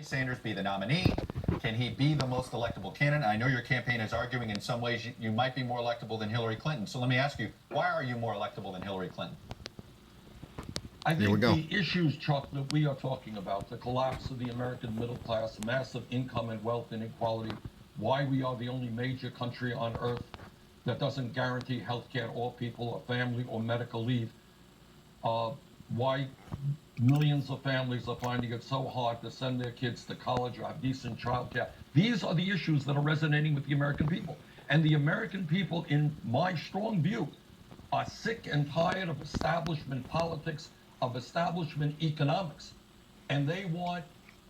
Sanders be the nominee? Can he be the most electable candidate? I know your campaign is arguing in some ways you might be more electable than Hillary Clinton. So let me ask you, why are you more electable than Hillary Clinton? I think the issues, Chuck, that we are talking about, the collapse of the American middle class, massive income and wealth inequality, why we are the only major country on earth that doesn't guarantee health care to all people, or family or medical leave, why millions of families are finding it so hard to send their kids to college or have decent child care. These are the issues that are resonating with the American people. And the American people, in my strong view, are sick and tired of establishment politics, of establishment economics. And they want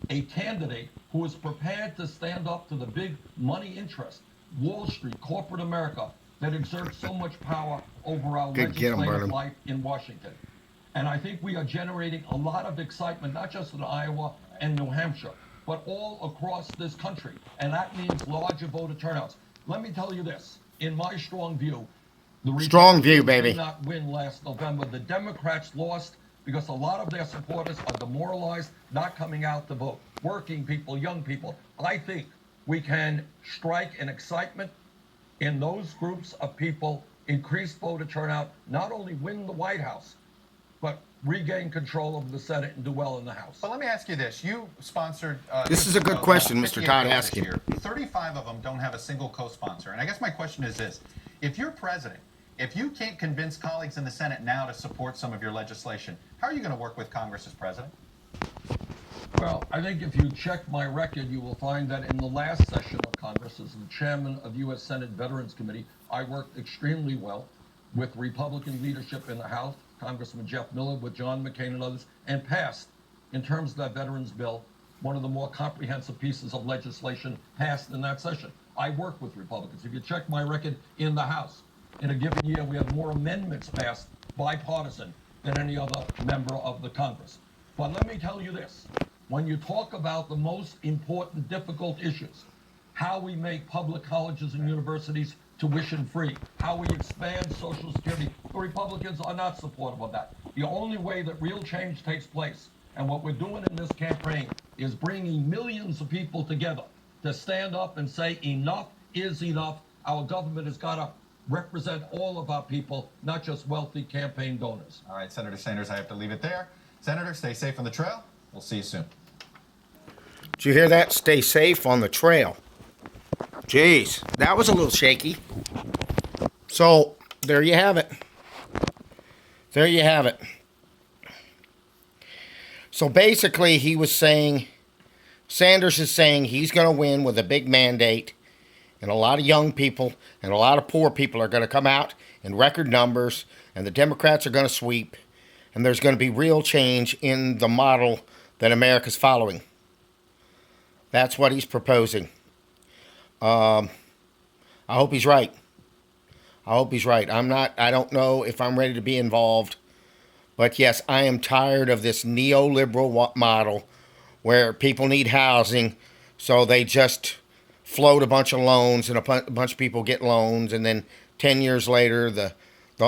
a candidate who is prepared to stand up to the big money interest, Wall Street, corporate America, that exerts so much power over our legislative life in Washington. And I think we are generating a lot of excitement, not just in Iowa and New Hampshire, but all across this country. And that means larger voter turnouts. Let me tell you this, in my strong view, the Republicans did not win last November. The Democrats lost because a lot of their supporters are demoralized, not coming out to vote. Working people, young people. I think we can strike an excitement in those groups of people, increase voter turnout, not only win the White House, but regain control of the Senate and do well in the House. But let me ask you this. You sponsored... this is a good question, Mr. Todd asking. 35 of them don't have a single co-sponsor. And I guess my question is this. If you're president, if you can't convince colleagues in the Senate now to support some of your legislation, how are you going to work with Congress as president? Well, I think if you check my record, you will find that in the last session of Congress, as the chairman of U.S. Senate Veterans Committee, I worked extremely well with Republican leadership in the House, Congressman Jeff Miller, with John McCain and others, and passed, in terms of that veterans bill, one of the more comprehensive pieces of legislation passed in that session. I work with Republicans. If you check my record in the House, in a given year, we have more amendments passed bipartisan than any other member of the Congress. But let me tell you this. When you talk about the most important, difficult issues, how we make public colleges and universities tuition-free, how we expand Social Security, the Republicans are not supportive of that. The only way that real change takes place, and what we're doing in this campaign, is bringing millions of people together to stand up and say enough is enough. Our government has got to represent all of our people, not just wealthy campaign donors. All right, Senator Sanders, I have to leave it there. Senator, stay safe on the trail. We'll see you soon. Did you hear that? Stay safe on the trail. Jeez, that was a little shaky. So, there you have it. There you have it. So basically, he was saying, Sanders is saying he's going to win with a big mandate, and a lot of young people and a lot of poor people are going to come out in record numbers, and the Democrats are going to sweep, and there's going to be real change in the model that America's following. That's what he's proposing. I hope he's right. I hope he's right. I don't know if I'm ready to be involved. But yes, I am tired of this neoliberal model where people need housing, so they just float a bunch of loans and a bunch of people get loans, and then 10 years later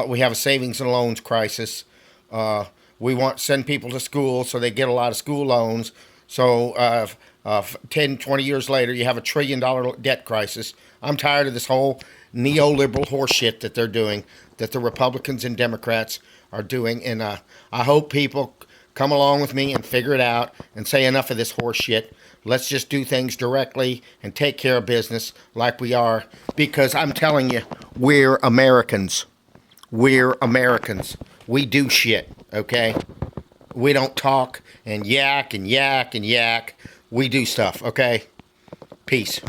we have a savings and loans crisis. We want to send people to school so they get a lot of school loans. So 10, 20 years later, you have a $1 trillion debt crisis. I'm tired of this whole neoliberal horseshit that they're doing, that the Republicans and Democrats are doing. And I hope people come along with me and figure it out and say enough of this horseshit. Let's just do things directly and take care of business like we are. Because I'm telling you, we're Americans. We're Americans. We do shit, okay? We don't talk and yak and yak and yak. We do stuff, okay? Peace.